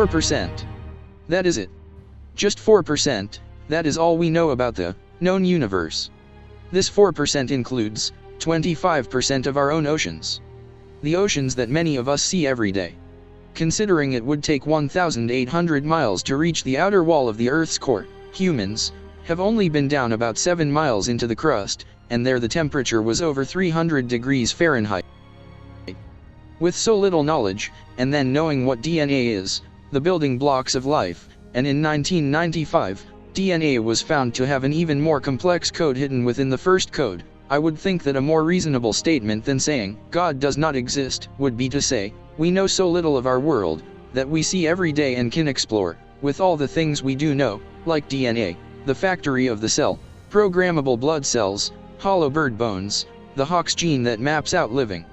4%. That is it. Just 4%, that is all we know about the known universe. This 4% includes 25% of our own oceans. The oceans that many of us see every day. Considering it would take 1,800 miles to reach the outer wall of the Earth's core, humans have only been down about 7 miles into the crust, and there the temperature was over 300 degrees Fahrenheit. With so little knowledge, and then knowing what DNA is, the building blocks of life, and in 1995, DNA was found to have an even more complex code hidden within the first code, I would think that a more reasonable statement than saying, God does not exist, would be to say, we know so little of our world, that we see every day and can explore, with all the things we do know, like DNA, the factory of the cell, programmable blood cells, hollow bird bones, the HOX gene that maps out living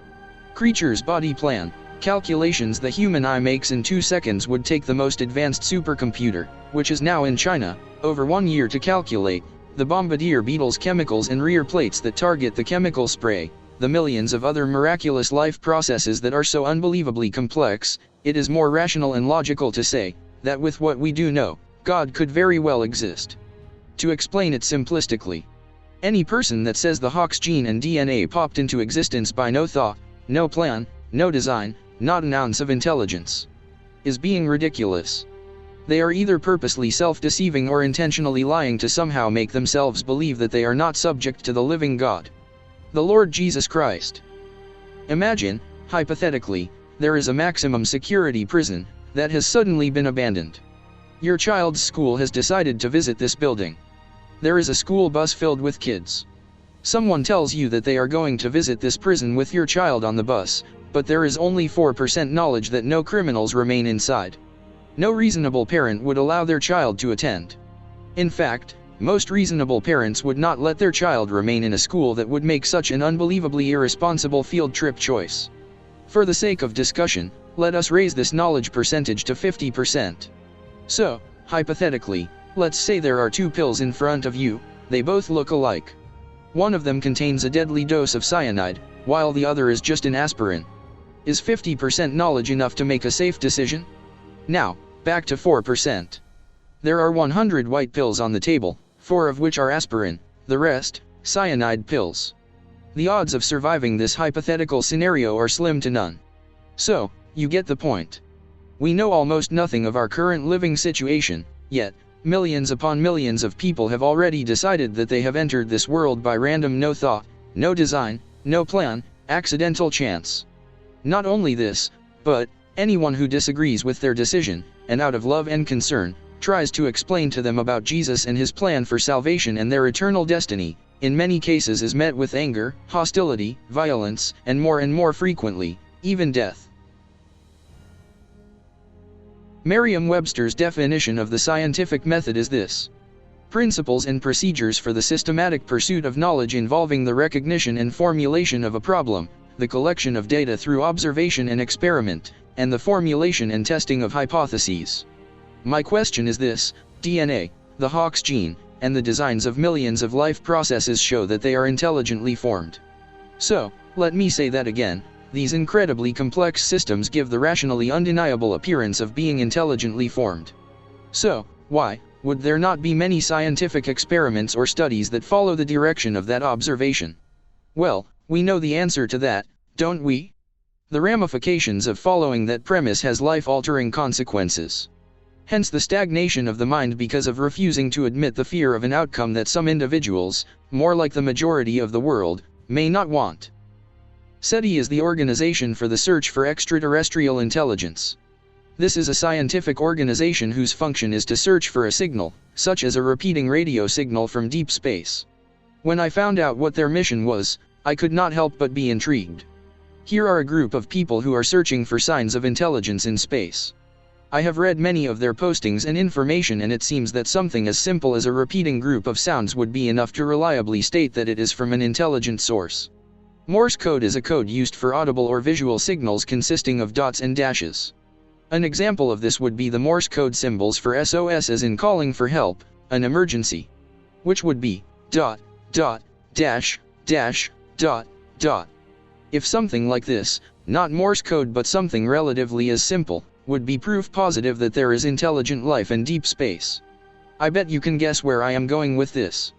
creatures' body plan, calculations the human eye makes in 2 seconds would take the most advanced supercomputer, which is now in China, over 1 year to calculate, the bombardier beetles' chemicals and rear plates that target the chemical spray, the millions of other miraculous life processes that are so unbelievably complex, it is more rational and logical to say, that with what we do know, God could very well exist. To explain it simplistically, any person that says the HOX gene and DNA popped into existence by no thought, no plan, no design, not an ounce of intelligence, is being ridiculous. They are either purposely self-deceiving or intentionally lying to somehow make themselves believe that they are not subject to the living God, the Lord Jesus Christ. Imagine, hypothetically, there is a maximum security prison that has suddenly been abandoned. Your child's school has decided to visit this building. There is a school bus filled with kids. Someone tells you that they are going to visit this prison with your child on the bus, but there is only 4% knowledge that no criminals remain inside. No reasonable parent would allow their child to attend. In fact, most reasonable parents would not let their child remain in a school that would make such an unbelievably irresponsible field trip choice. For the sake of discussion, let us raise this knowledge percentage to 50%. So, hypothetically, let's say there are 2 pills in front of you, they both look alike. One of them contains a deadly dose of cyanide, while the other is just an aspirin. Is 50% knowledge enough to make a safe decision? Now, back to 4%. There are 100 white pills on the table, 4 of which are aspirin, the rest, cyanide pills. The odds of surviving this hypothetical scenario are slim to none. So, you get the point. We know almost nothing of our current living situation, yet, millions upon millions of people have already decided that they have entered this world by random no thought, no design, no plan, accidental chance. Not only this, but, anyone who disagrees with their decision, and out of love and concern, tries to explain to them about Jesus and his plan for salvation and their eternal destiny, in many cases is met with anger, hostility, violence, and more frequently, even death. Merriam-Webster's definition of the scientific method is this: principles and procedures for the systematic pursuit of knowledge involving the recognition and formulation of a problem, the collection of data through observation and experiment, and the formulation and testing of hypotheses. My question is this: DNA, the HOX gene, and the designs of millions of life processes show that they are intelligently formed. So, let me say that again. These incredibly complex systems give the rationally undeniable appearance of being intelligently formed. So, why would there not be many scientific experiments or studies that follow the direction of that observation? Well, we know the answer to that, don't we? The ramifications of following that premise has life-altering consequences. Hence the stagnation of the mind because of refusing to admit the fear of an outcome that some individuals, more like the majority of the world, may not want. SETI is the Organization for the Search for Extraterrestrial Intelligence. This is a scientific organization whose function is to search for a signal, such as a repeating radio signal from deep space. When I found out what their mission was, I could not help but be intrigued. Here are a group of people who are searching for signs of intelligence in space. I have read many of their postings and information, and it seems that something as simple as a repeating group of sounds would be enough to reliably state that it is from an intelligent source. Morse code is a code used for audible or visual signals consisting of dots and dashes. An example of this would be the Morse code symbols for SOS, as in calling for help, an emergency, which would be dot, dot, dash, dash, dot, dot. If something like this, not Morse code but something relatively as simple, would be proof positive that there is intelligent life in deep space. I bet you can guess where I am going with this.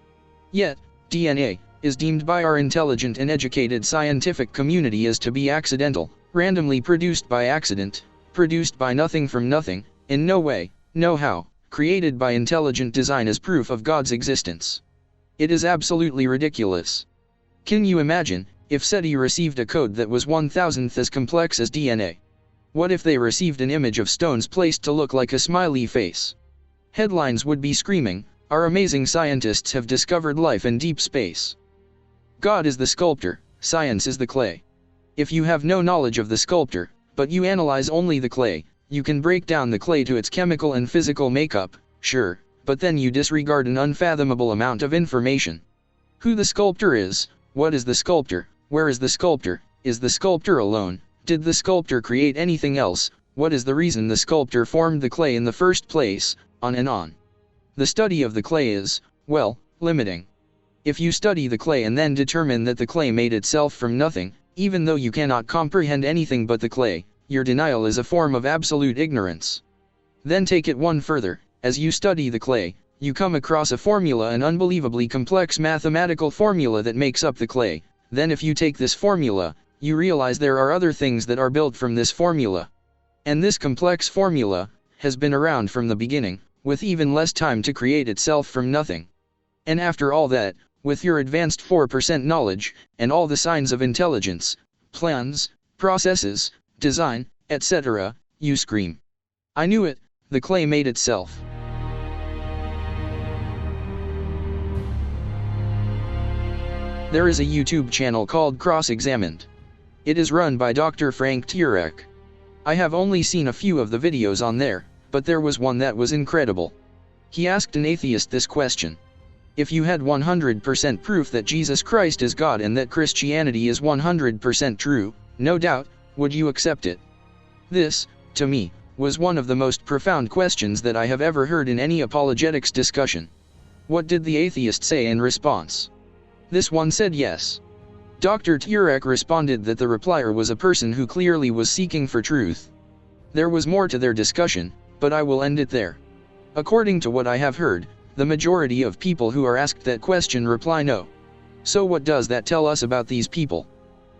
Yet, DNA is deemed by our intelligent and educated scientific community as to be accidental, randomly produced by accident, produced by nothing from nothing, in no way, no how, created by intelligent design as proof of God's existence. It is absolutely ridiculous. Can you imagine, if SETI received a code that was 1,000th as complex as DNA? What if they received an image of stones placed to look like a smiley face? Headlines would be screaming, "Our amazing scientists have discovered life in deep space." God is the sculptor, science is the clay. If you have no knowledge of the sculptor, but you analyze only the clay, you can break down the clay to its chemical and physical makeup, sure, but then you disregard an unfathomable amount of information. Who the sculptor is, what is the sculptor, where is the sculptor, is the sculptor alone, did the sculptor create anything else, what is the reason the sculptor formed the clay in the first place, on and on. The study of the clay is, well, limiting. If you study the clay and then determine that the clay made itself from nothing, even though you cannot comprehend anything but the clay, your denial is a form of absolute ignorance. Then take it one further, as you study the clay, you come across a formula, an unbelievably complex mathematical formula that makes up the clay. Then if you take this formula, you realize there are other things that are built from this formula. And this complex formula has been around from the beginning, with even less time to create itself from nothing. And after all that, with your advanced 4% knowledge, and all the signs of intelligence, plans, processes, design, etc., you scream, "I knew it, the clay made itself." There is a YouTube channel called Cross-Examined. It is run by Dr. Frank Turek. I have only seen a few of the videos on there, but there was one that was incredible. He asked an atheist this question: if you had 100% proof that Jesus Christ is God and that Christianity is 100% true, no doubt, would you accept it? This, to me, was one of the most profound questions that I have ever heard in any apologetics discussion. What did the atheist say in response? This one said yes. Dr. Turek responded that the replier was a person who clearly was seeking for truth. There was more to their discussion, but I will end it there. According to what I have heard, the majority of people who are asked that question reply no. So what does that tell us about these people?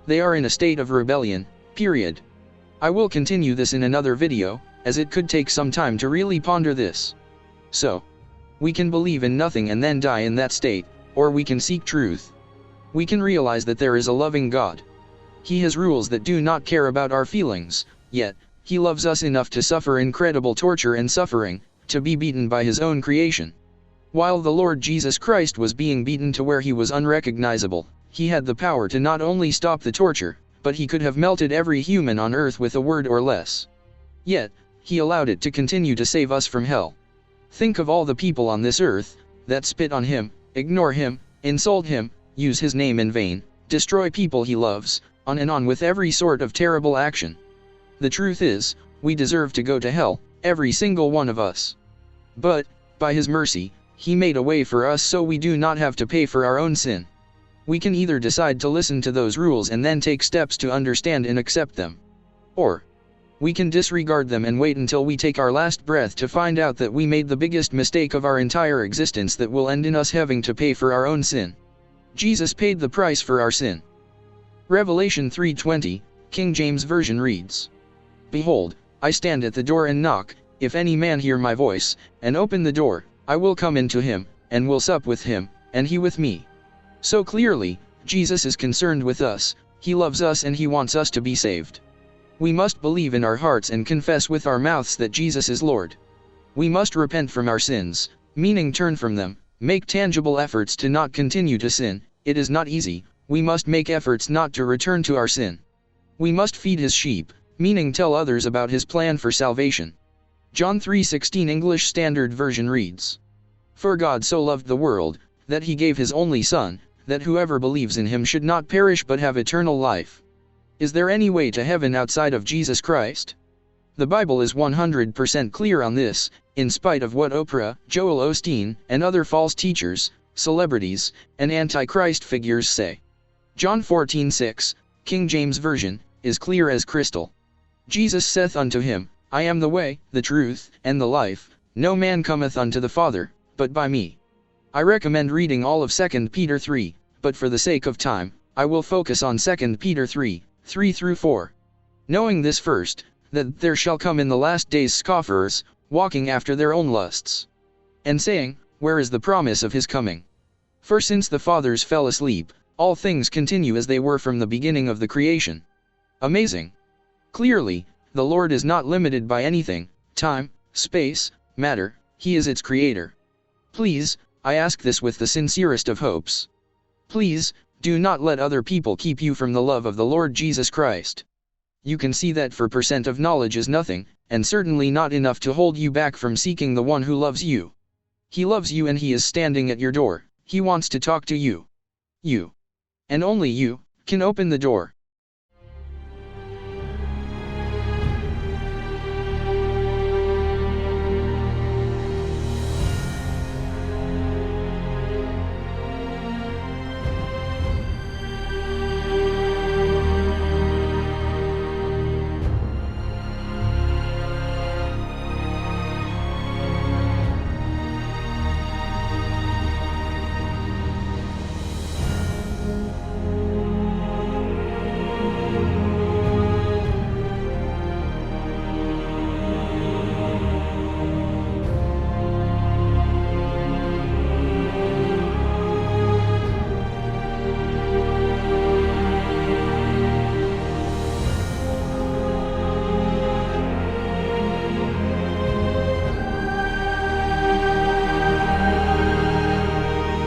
They are in a state of rebellion, period. I will continue this in another video, as it could take some time to really ponder this. So, we can believe in nothing and then die in that state, or we can seek truth. We can realize that there is a loving God. He has rules that do not care about our feelings, yet, He loves us enough to suffer incredible torture and suffering, to be beaten by His own creation. While the Lord Jesus Christ was being beaten to where He was unrecognizable, He had the power to not only stop the torture, but He could have melted every human on earth with a word or less. Yet, He allowed it to continue to save us from hell. Think of all the people on this earth that spit on Him, ignore Him, insult Him, use His name in vain, destroy people He loves, on and on with every sort of terrible action. The truth is, we deserve to go to hell, every single one of us. But, by His mercy, He made a way for us so we do not have to pay for our own sin. We can either decide to listen to those rules and then take steps to understand and accept them. Or, we can disregard them and wait until we take our last breath to find out that we made the biggest mistake of our entire existence that will end in us having to pay for our own sin. Jesus paid the price for our sin. Revelation 3:20, King James Version reads, "Behold, I stand at the door and knock, if any man hear my voice, and open the door, I will come into him, and will sup with him, and he with me." So clearly, Jesus is concerned with us, He loves us and He wants us to be saved. We must believe in our hearts and confess with our mouths that Jesus is Lord. We must repent from our sins, meaning turn from them, make tangible efforts to not continue to sin. It is not easy, we must make efforts not to return to our sin. We must feed His sheep, meaning tell others about His plan for salvation. John 3:16 English Standard Version reads, "For God so loved the world, that He gave His only Son, that whoever believes in Him should not perish but have eternal life." Is there any way to heaven outside of Jesus Christ? The Bible is 100% clear on this, in spite of what Oprah, Joel Osteen, and other false teachers, celebrities, and antichrist figures say. John 14:6, King James Version, is clear as crystal. Jesus saith unto him, I am the way, the truth, and the life. No man cometh unto the Father, but by me. I recommend reading all of 2 Peter 3, but for the sake of time, I will focus on 2 Peter 3, 3-4. Knowing this first, that there shall come in the last days scoffers, walking after their own lusts. And saying, where is the promise of his coming? For since the fathers fell asleep, all things continue as they were from the beginning of the creation. Amazing. Clearly, the Lord is not limited by anything, time, space, matter, he is its creator. Please, I ask this with the sincerest of hopes. Please, do not let other people keep you from the love of the Lord Jesus Christ. You can see that 4% of knowledge is nothing, and certainly not enough to hold you back from seeking the one who loves you. He loves you and he is standing at your door, he wants to talk to you. You, and only you, can open the door.